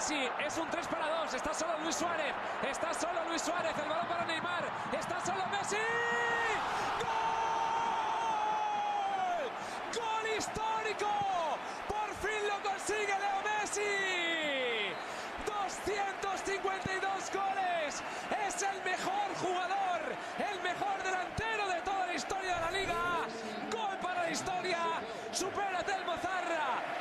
Messi, es un 3-2, está solo Luis Suárez, el balón para Neymar, está solo Messi. ¡Gol! ¡Gol histórico! ¡Por fin lo consigue Leo Messi! 252 goles, es el mejor jugador, el mejor delantero de toda la historia de la Liga. Gol para la historia, supera a Telmo Zarra.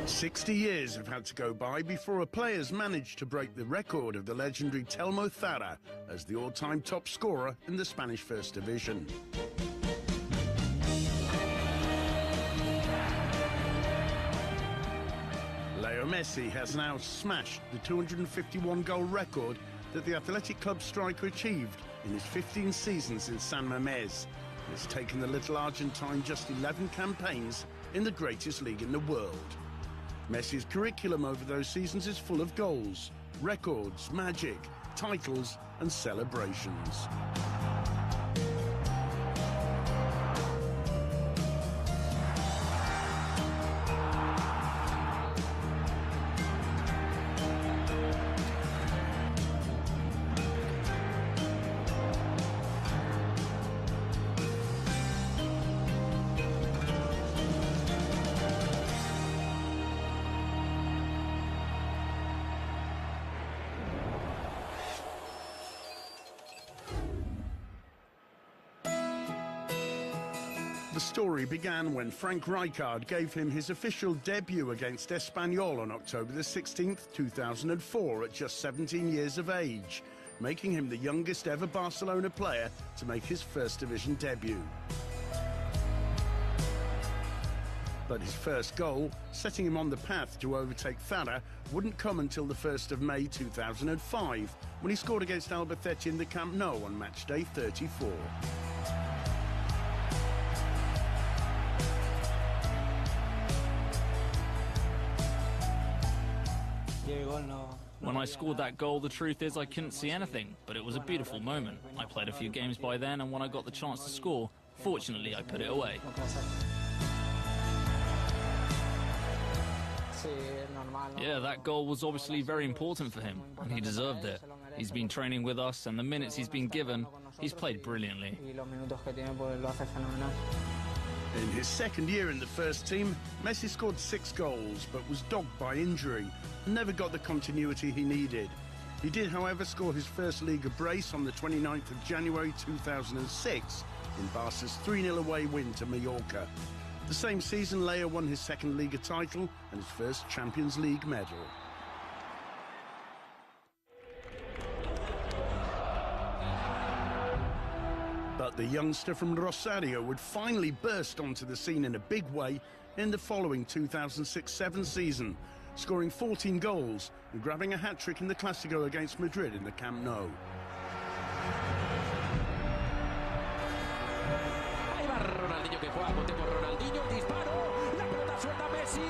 "60 years have had to go by before a player's managed to break the record of the legendary Telmo Zarra as the all-time top scorer in the Spanish First Division. Leo Messi has now smashed the 251-goal record that the Athletic Club striker achieved in his 15 seasons in San Mamés. It's taken the little Argentine just 11 campaigns in the greatest league in the world. Messi's curriculum over those seasons is full of goals, records, magic, titles and celebrations. The story began when Frank Rijkaard gave him his official debut against Espanyol on October the 16th, 2004 at just 17 years of age, making him the youngest ever Barcelona player to make his First Division debut. But his first goal, setting him on the path to overtake Zarra, wouldn't come until the 1st of May 2005, when he scored against Albacete in the Camp Nou on match day 34. When I scored that goal, the truth is I couldn't see anything, but it was a beautiful moment. I played a few games by then, and when I got the chance to score, fortunately I put it away. Yeah, that goal was obviously very important for him, and he deserved it. He's been training with us, and the minutes he's been given, he's played brilliantly. In his second year in the first team, Messi scored 6 goals, but was dogged by injury and never got the continuity he needed. He did, however, score his first Liga brace on the 29th of January 2006 in Barca's 3-0 away win to Mallorca. The same season, Leo won his second Liga title and his first Champions League medal. But the youngster from Rosario would finally burst onto the scene in a big way in the following 2006-07 season, scoring 14 goals and grabbing a hat-trick in the Clásico against Madrid in the Camp Nou. Ahí va Ronaldinho, que juega con tiempo. Ronaldinho, disparo, la pelota suelta Messi.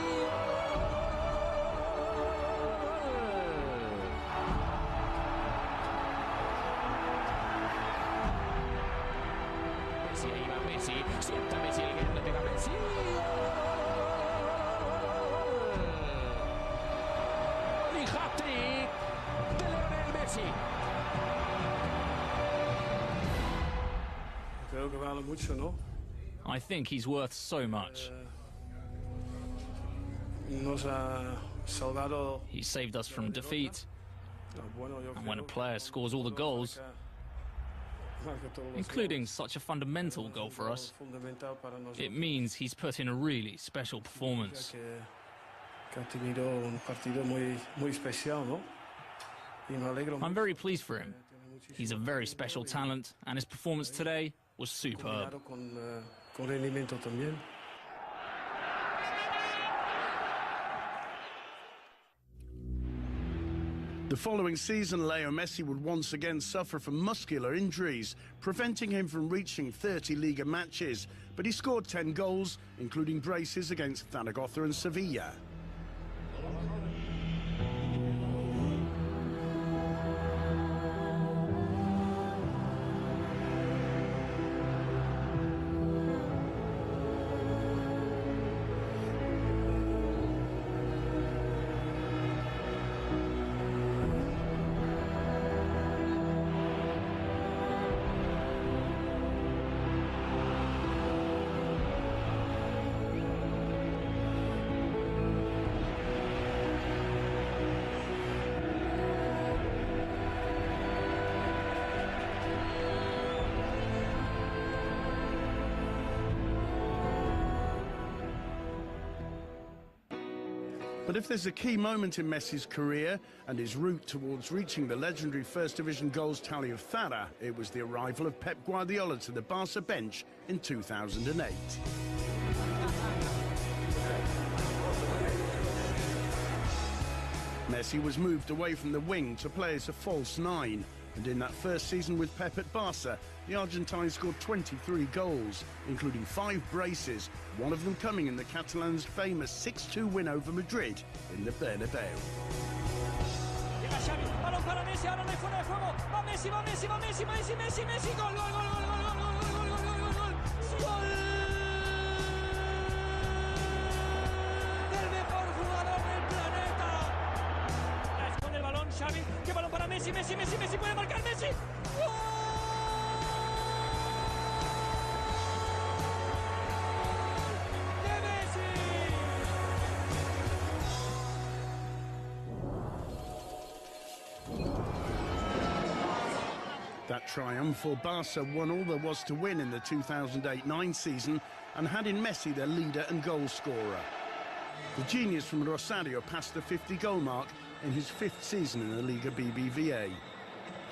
Sienta Messi, le pega a Messi. Y hat-trick de Lionel Messi. Creo que vale mucho, ¿no? I think he's worth so much. Nos ha salvado. He saved us from defeat, and when a player scores all the goals, including such a fundamental goal for us, it means he's put in a really special performance. I'm very pleased for him. He's a very special talent, and his performance today was superb. The following season, Leo Messi would once again suffer from muscular injuries, preventing him from reaching 30 Liga matches, but he scored 10 goals, including braces against Zaragoza and Sevilla. But if there's a key moment in Messi's career and his route towards reaching the legendary First Division goals tally of Thara, it was the arrival of Pep Guardiola to the Barca bench in 2008. Messi was moved away from the wing to play as a false nine, and in that first season with Pep at Barca, the Argentine scored 23 goals, including 5 braces, one of them coming in the Catalans' famous 6-2 win over Madrid in the Bernabeu. Llega Xavi, balón para Messi, ahora no hay fuera de juego. Va Messi, va Messi, va Messi, Messi, Messi, Messi, gol, gol, gol, gol, gol, gol, gol, gol, gol, gol, gol, gol. El mejor jugador del planeta. La esconde el balón, Xavi, qué balón para Messi, Messi, Messi, Messi, puede marcar Messi. ¡Gol! That triumphal Barca won all there was to win in the 2008-9 season and had in Messi their leader and goal scorer. The genius from Rosario passed the 50-goal mark in his 5th season in the Liga BBVA.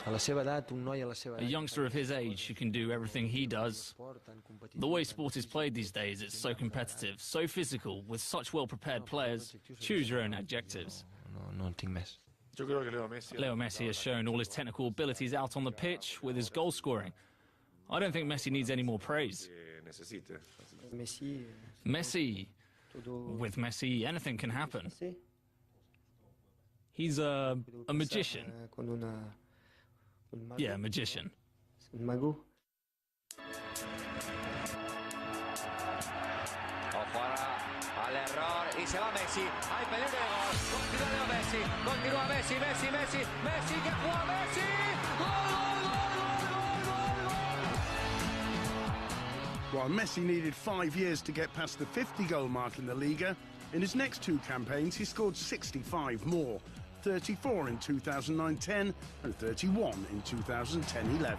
A youngster of his age who can do everything he does. The way sport is played these days, it's so competitive, so physical, with such well-prepared players. Choose your own adjectives. Leo Messi has shown all his technical abilities out on the pitch with his goal scoring. I don't think Messi needs any more praise. Messi. With Messi, anything can happen. He's a magician. Yeah, magician. Al error y se va Messi. Hay peligro de gol. Continúa Leo Messi. Continúa Messi, Messi, Messi. Messi que juega Messi. ¡Gol, gol, gol, gol, gol, gol! While Messi needed 5 years to get past the 50-goal mark in the Liga, in his next 2 campaigns he scored 65 more, 34 in 2009-10 and 31 in 2010-11.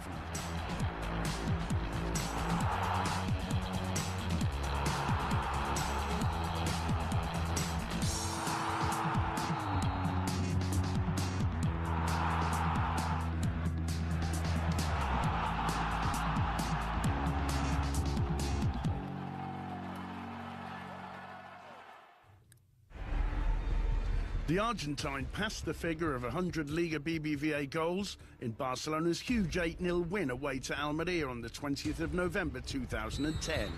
The Argentine passed the figure of 100 Liga BBVA goals in Barcelona's huge 8-0 win away to Almeria on the 20th of November 2010.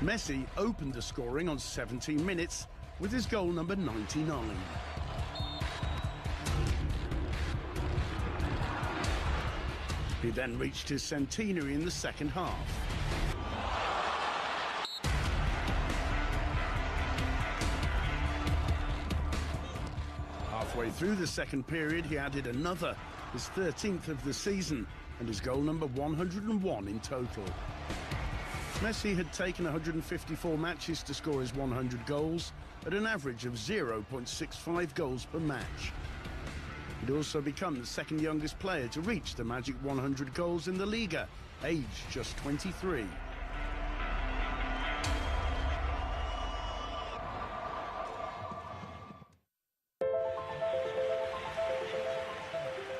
Messi opened the scoring on 17 minutes with his goal number 99. He then reached his centenary in the second half. Halfway through the second period, he added another, his 13th of the season, and his goal number 101 in total. Messi had taken 154 matches to score his 100 goals at an average of 0.65 goals per match. He'd also become the second youngest player to reach the magic 100 goals in the Liga, aged just 23.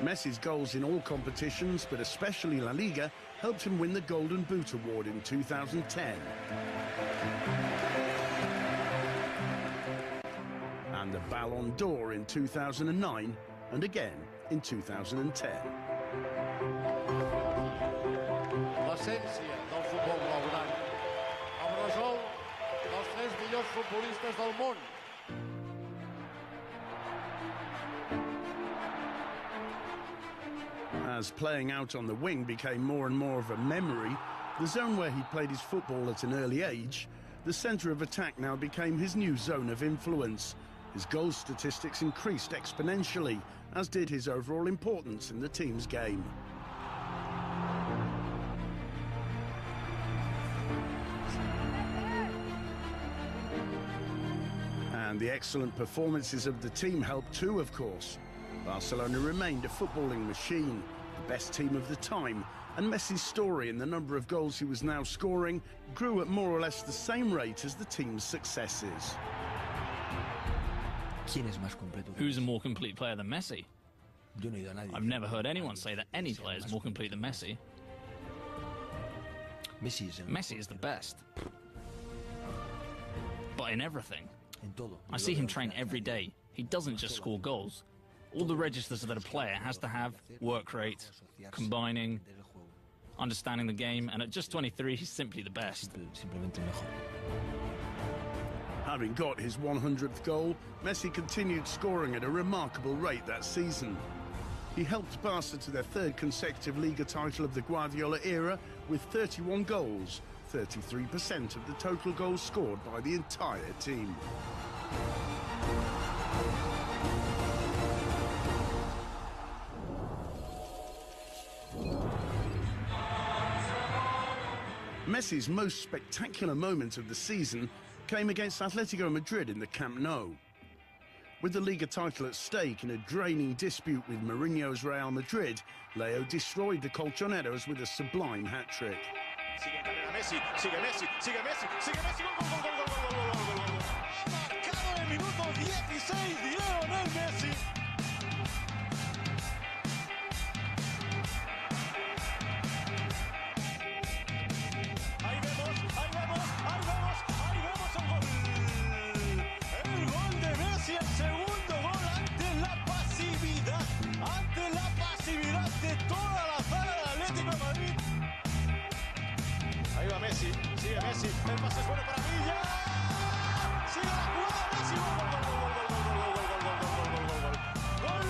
Messi's goals in all competitions, but especially La Liga, helped him win the Golden Boot Award in 2010. And the Ballon d'Or in 2009, and again in 2010. L'essència del futbol blaugrana. Amb resol dels 3 millors futbolistes del món. As playing out on the wing became more and more of a memory, the zone where he played his football at an early age, the centre of attack now became his new zone of influence. His goal statistics increased exponentially, as did his overall importance in the team's game. And the excellent performances of the team helped too, of course. Barcelona remained a footballing machine. best team of the time, and Messi's story and the number of goals he was now scoring grew at more or less the same rate as the team's successes. Who's a more complete player than Messi? I've never heard anyone say that any player is more complete than Messi. Messi is the best. But in everything. I see him train every day. He doesn't just score goals. All the registers that a player has to have: work rate, combining, understanding the game, and at just 23, he's simply the best. Having got his 100th goal, Messi continued scoring at a remarkable rate that season. He helped Barca to their third consecutive Liga title of the Guardiola era with 31 goals, 33% of the total goals scored by the entire team. Messi's most spectacular moment of the season came against Atletico Madrid in the Camp Nou. With the Liga title at stake in a draining dispute with Mourinho's Real Madrid, Leo destroyed the Colchoneros with a sublime hat-trick. Sigue en carrera Messi, sigue Messi, sigue Messi, sigue Messi, gol, gol, gol, gol, gol, gol, gol, gol, gol. Marcado en el minuto 16, Lionel Messi. Ahí vemos, ahí vemos, ahí vemos, ahí vemos el gol. El gol de Messi, el segundo gol ante la pasividad de toda la zaga del Atlético de Madrid. Ahí va Messi, sigue Messi, el pase es bueno para Villa. Sigue la jugada, Messi, gol, gol, gol, gol, gol, gol, gol, gol, gol, gol, gol, gol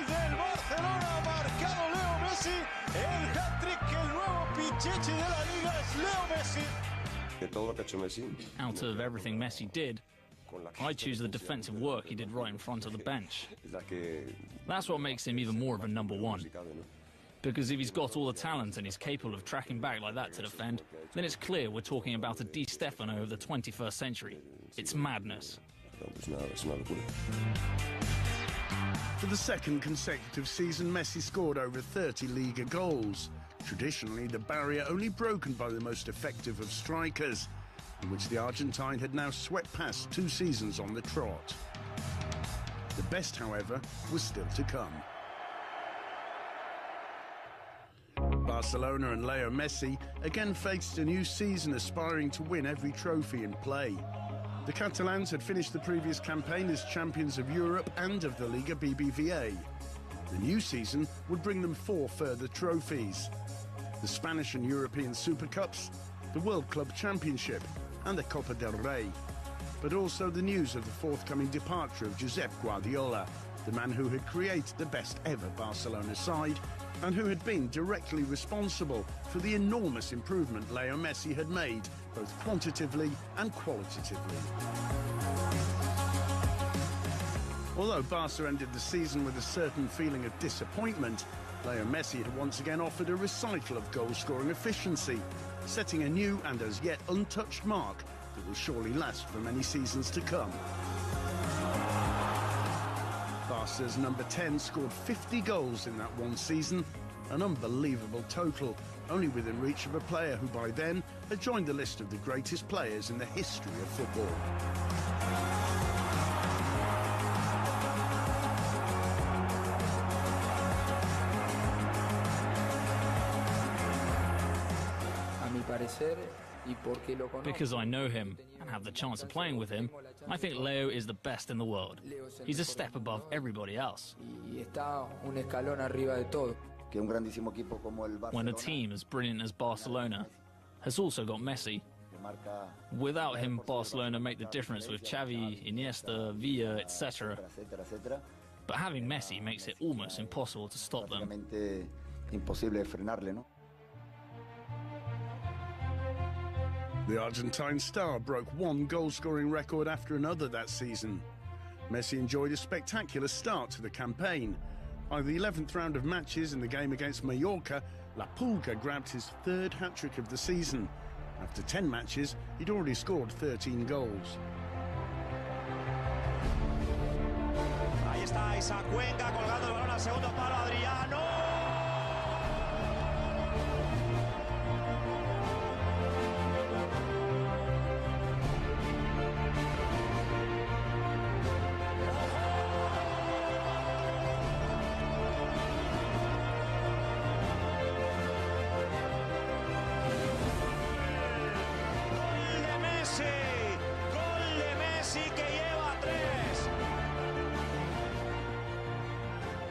del Barcelona, marcado Leo Messi, el hat-trick, el nuevo pichichi de la Liga es Leo Messi. De todo lo que ha hecho Messi. Out of everything Messi did, I choose the defensive work he did right in front of the bench. That's what makes him even more of a number one. Because if he's got all the talent and he's capable of tracking back like that to defend, then it's clear we're talking about a Di Stefano of the 21st century. It's madness. For the second consecutive season, Messi scored over 30 Liga goals. Traditionally, the barrier only broken by the most effective of strikers, in which the Argentine had now swept past 2 seasons on the trot. The best, however, was still to come. Barcelona and Leo Messi again faced a new season aspiring to win every trophy in play. The Catalans had finished the previous campaign as champions of Europe and of the Liga BBVA. The new season would bring them 4 further trophies: the Spanish and European Super Cups, the World Club Championship and the Copa del Rey. But also the news of the forthcoming departure of Josep Guardiola, the man who had created the best ever Barcelona side and who had been directly responsible for the enormous improvement Leo Messi had made, both quantitatively and qualitatively. Although Barca ended the season with a certain feeling of disappointment, Leo Messi had once again offered a recital of goal-scoring efficiency, setting a new and as yet untouched mark that will surely last for many seasons to come. Barca's number 10 scored 50 goals in that one season, an unbelievable total, only within reach of a player who by then had joined the list of the greatest players in the history of football. Because I know him and have the chance of playing with him, I think Leo is the best in the world. He's a step above everybody else. When a team as brilliant as Barcelona has also got Messi, without him, Barcelona make the difference with Xavi, Iniesta, Villa, etc. But having Messi makes it almost impossible to stop them. The Argentine star broke one goal-scoring record after another that season. Messi enjoyed a spectacular start to the campaign. By the 11th round of matches in the game against Mallorca, La Pulga grabbed his 3rd hat-trick of the season. After 10 matches, he'd already scored 13 goals. Ahí está está esa Cuenca colgando el balón al segundo palo, Adriano.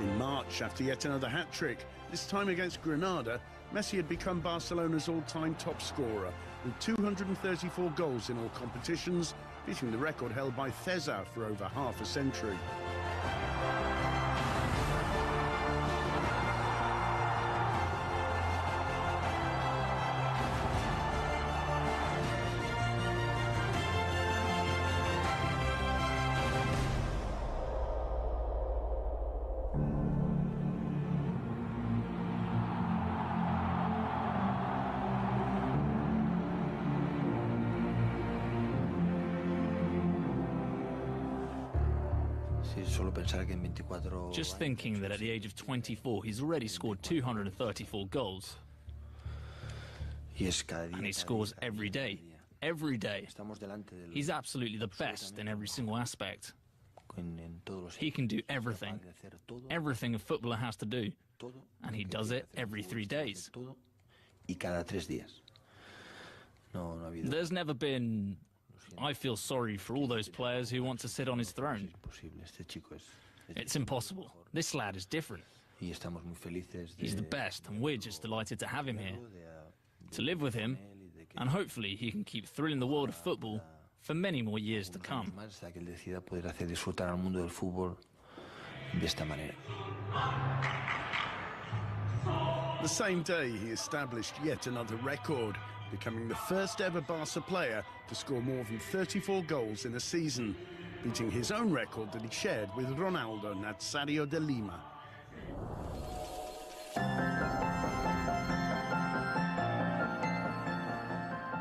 In March, after yet another hat-trick, this time against Granada, Messi had become Barcelona's all-time top scorer, with 234 goals in all competitions, beating the record held by Cesar for over half a century. Just thinking that at the age of 24, he's already scored 234 goals. And he scores every day. Every day. He's absolutely the best in every single aspect. He can do everything. Everything a footballer has to do. And he does it every 3 days. There's never been... I feel sorry for all those players who want to sit on his throne. It's impossible. This lad is different. He's the best, and we're just delighted to have him here, to live with him, and hopefully he can keep thrilling the world of football for many more years to come. The same day, he established yet another record, becoming the first ever Barca player to score more than 34 goals in a season, beating his own record that he shared with Ronaldo Nazario de Lima.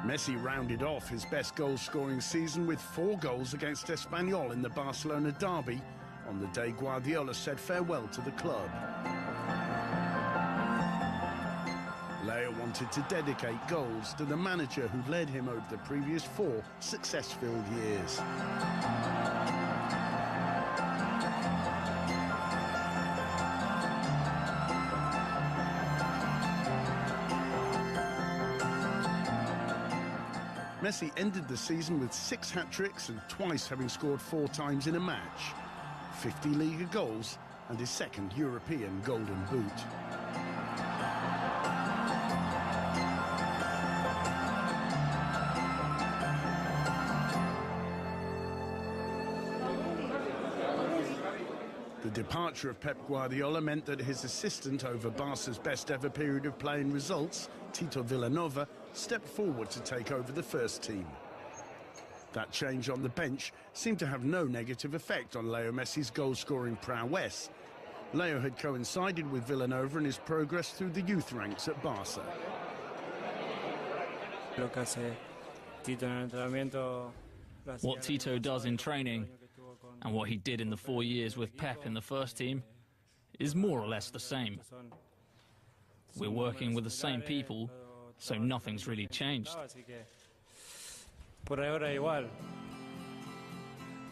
Messi rounded off his best goal-scoring season with 4 goals against Espanyol in the Barcelona derby on the day Guardiola said farewell to the club. Leo wanted to dedicate goals to the manager who led him over the previous 4 success-filled years. Messi ended the season with 6 hat-tricks and twice having scored 4 times in a match, 50 Liga goals and his second European Golden Boot. The departure of Pep Guardiola meant that his assistant over Barca's best ever period of play and results, Tito Vilanova, stepped forward to take over the first team. That change on the bench seemed to have no negative effect on Leo Messi's goal-scoring prowess. Leo had coincided with Vilanova in his progress through the youth ranks at Barca. What Tito does in training and what he did in the 4 years with Pep in the first team is more or less the same. We're working with the same people, so nothing's really changed.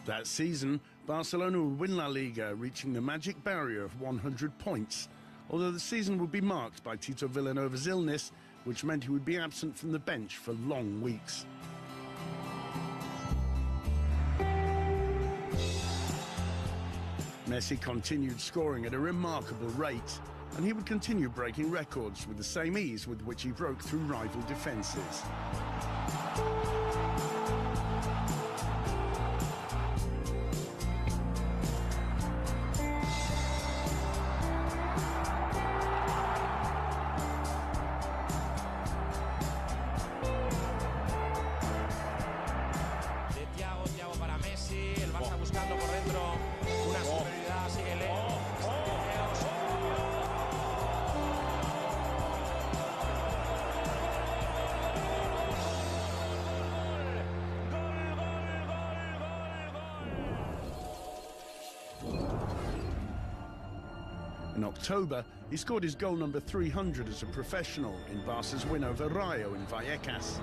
That season, Barcelona would win La Liga, reaching the magic barrier of 100 points, although the season would be marked by Tito Villanova's illness, which meant he would be absent from the bench for long weeks. Messi continued scoring at a remarkable rate, and he would continue breaking records with the same ease with which he broke through rival defences. Thiago para Messi, el Barça buscando por dentro una superioridad, sigue Leo. In October, he scored his goal number 300 as a professional in Barca's win over Rayo in Vallecas.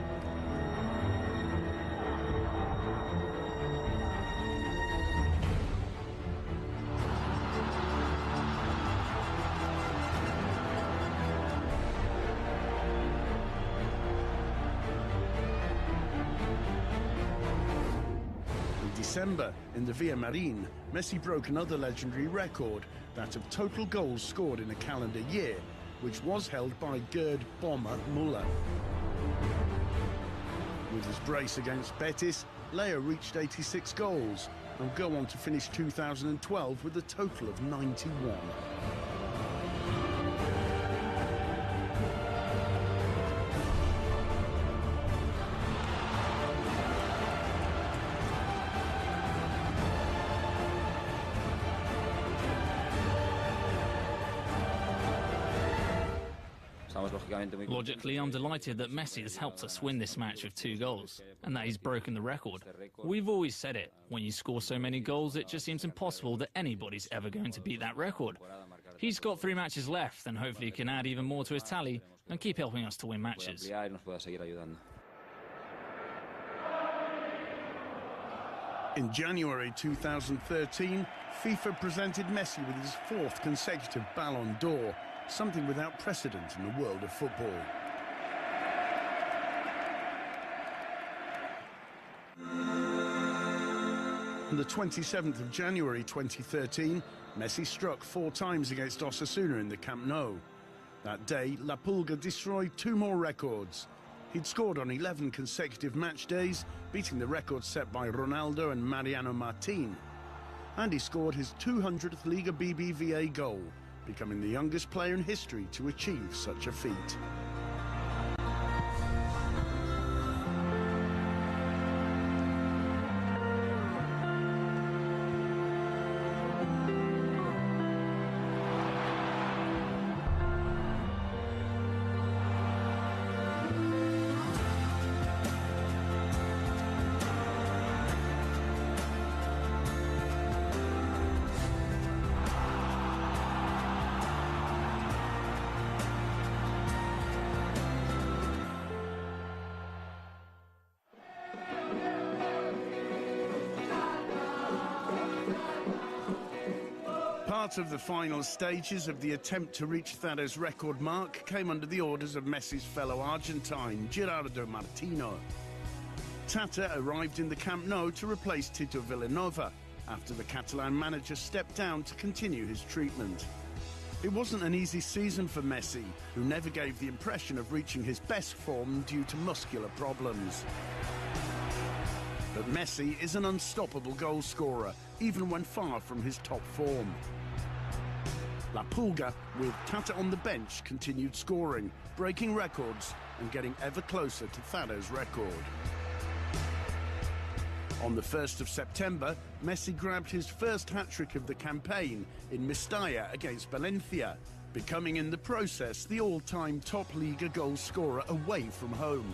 December, in the Via Marin, Messi broke another legendary record, that of total goals scored in a calendar year, which was held by Gerd Bomber Muller. With his brace against Betis, Leo reached 86 goals and go on to finish 2012 with a total of 91. Logically, I'm delighted that Messi has helped us win this match with 2 goals, and that he's broken the record. We've always said it, when you score so many goals, it just seems impossible that anybody's ever going to beat that record. He's got 3 matches left, and hopefully he can add even more to his tally and keep helping us to win matches. In January 2013, FIFA presented Messi with his 4th consecutive Ballon d'Or, something without precedent in the world of football. On the 27th of January 2013, Messi struck 4 times against Osasuna in the Camp Nou. That day, La Pulga destroyed 2 more records. He'd scored on 11 consecutive match days, beating the record set by Ronaldo and Mariano Martin. And he scored his 200th Liga BBVA goal, becoming the youngest player in history to achieve such a feat. Part of the final stages of the attempt to reach Thado's record mark came under the orders of Messi's fellow Argentine, Gerardo Martino. Tata arrived in the Camp Nou to replace Tito Vilanova after the Catalan manager stepped down to continue his treatment. It wasn't an easy season for Messi, who never gave the impression of reaching his best form due to muscular problems. But Messi is an unstoppable goal scorer, even when far from his top form. La Pulga, with Tata on the bench, continued scoring, breaking records and getting ever closer to Thado's record. On the 1st of September, Messi grabbed his first hat-trick of the campaign in Mestalla against Valencia, becoming in the process the all-time top Liga goal scorer away from home.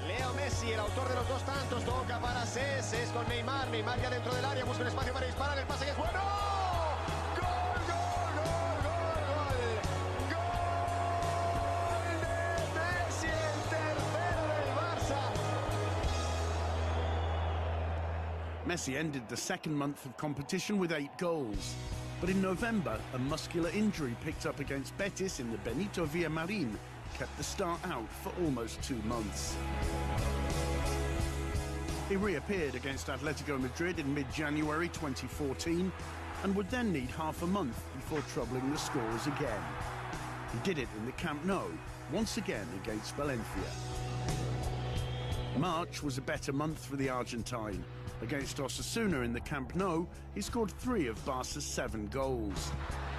Leo Messi, el autor de los 2 tantos, toca para Cés con Neymar, Neymar ya dentro del área, busca un espacio para disparar, el pase que es bueno. ¡Gol, gol, gol, gol, gol! ¡Gol de Messi, el tercero del Barça! Messi ended the second month of competition with 8 goals. But in November, a muscular injury picked up against Betis in the Benito Villamarín kept the star out for almost 2 months. He reappeared against Atletico Madrid in mid-January 2014 and would then need half a month before troubling the scores again. He did it in the Camp Nou, once again against Valencia. March was a better month for the Argentine. Against Osasuna in the Camp Nou, he scored 3 of Barca's 7 goals.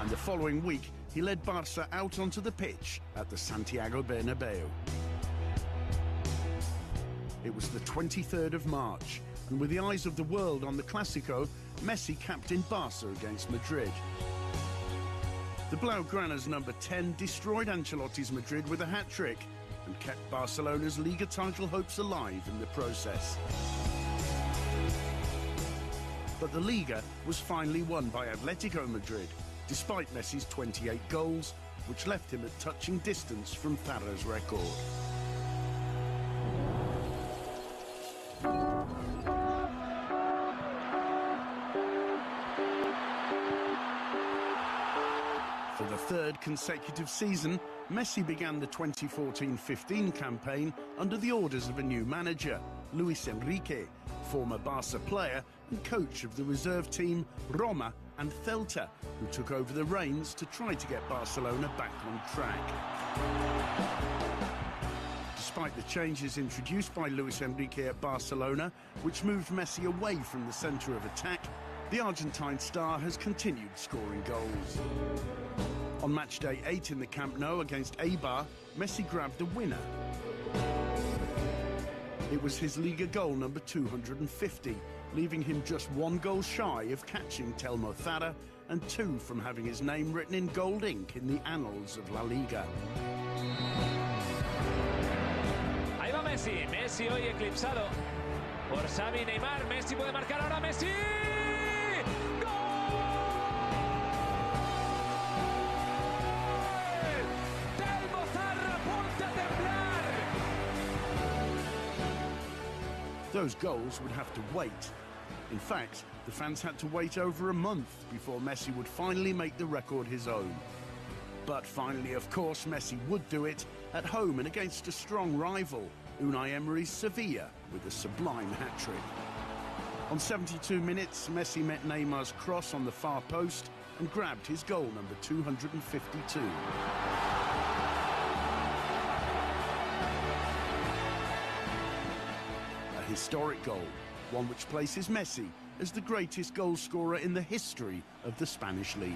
And the following week, he led Barca out onto the pitch at the Santiago Bernabeu. It was the 23rd of March, and with the eyes of the world on the Clásico, Messi captained Barca against Madrid. The Blaugrana's number 10 destroyed Ancelotti's Madrid with a hat-trick and kept Barcelona's Liga title hopes alive in the process. But the Liga was finally won by Atletico Madrid, despite Messi's 28 goals, which left him at touching distance from Thara's record. For the third consecutive season, Messi began the 2014-15 campaign under the orders of a new manager, Luis Enrique, former Barca player and coach of the reserve team Roma and Celta, who took over the reins to try to get Barcelona back on track. Despite the changes introduced by Luis Enrique at Barcelona, which moved Messi away from the centre of attack, the Argentine star has continued scoring goals. On match day 8 in the Camp Nou against Eibar, Messi grabbed the winner. It was his Liga goal number 250, leaving him just 1 goal shy of catching Telmo Thara and 2 from having his name written in gold ink in the annals of La Liga. Ahí va Messi. Messi hoy eclipsado por Xavi y Neymar. Messi puede marcar ahora. Messi. Those goals would have to wait. In fact, the fans had to wait over a month before Messi would finally make the record his own. But finally, of course, Messi would do it at home and against a strong rival, Unai Emery's Sevilla, with a sublime hat-trick. On 72 minutes, Messi met Neymar's cross on the far post and grabbed his goal number 252. Historic goal, one which places Messi as the greatest goal scorer in the history of the Spanish League.